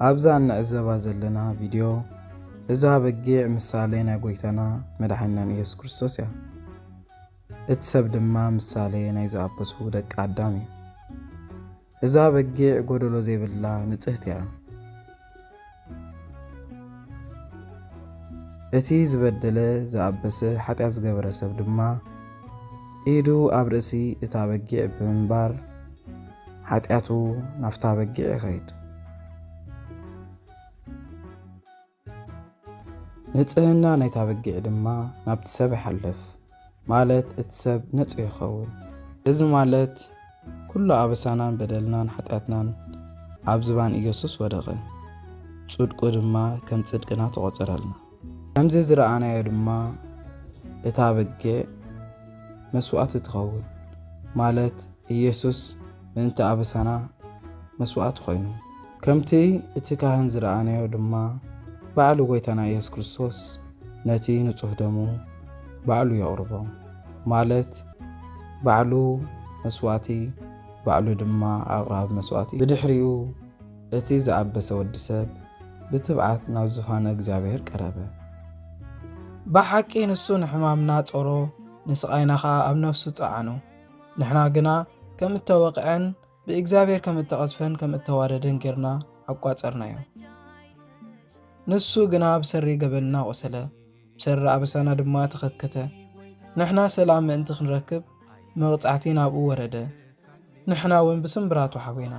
ኣብዛ ንዕዘባ ዘለና ቪድዮ እዛ በጊዕ ምሳሌ ናይ ጎይታና መድሓኒትና ኢየሱስ ክርስቶስ እያ። እቲ ሰብ ድማ ምሳሌ ናይ ዝኣበሱ ደቂ ኣዳም እዩ። እዛ በጊዕ ጎደሎ ዘይብላ ንጽህት እያ። እቲ ዝበደለ ዝኣበሰ ሓጢኣት ዝገበረ ሰብ ድማ ኢዱ ኣብ ርእሲ እታ በጊዕ ብምንባር ሓጢኣቱ ናፍታ በጊዕ ይኸይድ። ንጽህና ናይታ በጊዕ ድማ ናብቲ ሰብ ይሓልፍ ማለት እቲ ሰብ ንጹህ ይኸውን። እዚ ማለት ኩሉ ኣበሳናን በደልናን ሓጢኣትናን ኣብ ዝባን ኢየሱስ ወደቐ፣ ጽድቁ ድማ ከም ጽድቅና ተቖጸረልና። ከምዚ ዝረኣናዮ ድማ እታ በጊዕ መስዋዕቲ ትኸውን ማለት ኢየሱስ ምእንቲ ኣበሳና መስዋዕቲ ኮይኑ፣ ከምቲ እቲ ካህን ዝረኣናዮ ድማ ባዕሉ ጎይታና ኢየሱስ ክርስቶስ ነቲ ንጹህ ደሙ ባዕሉ የቕርቦ ማለት ባዕሉ መስዋዕቲ፣ ባዕሉ ድማ ኣቕራቢ መስዋዕቲ። ብድሕሪኡ እቲ ዝኣበሰ ወዲ ሰብ ብትብዓት ናብ ዝፋነ እግዚኣብሔር ቀረበ። ብሓቂ ንሱ ንሕማምና ጾሮ ንስቓይና ኸዓ ኣብ ነፍሱ ጸዓኑ። ንሕና ግና ከም እተወቕዐን ብእግዚኣብሔር ከም እተቐስፈን ከም እተዋረደን ጌርና ኣቋጸርናዮ። ንሱ ግና ብሰሪ ገበንና ቆሰለ፣ ብሰሪ ኣበሳና ድማ ተኸትከተ። ንሕና ሰላም ምእንቲ ክንረክብ መቕጻዕቲ ናብኡ ወረደ፣ ንሕና እውን ብስምብራቱ ሓዊና።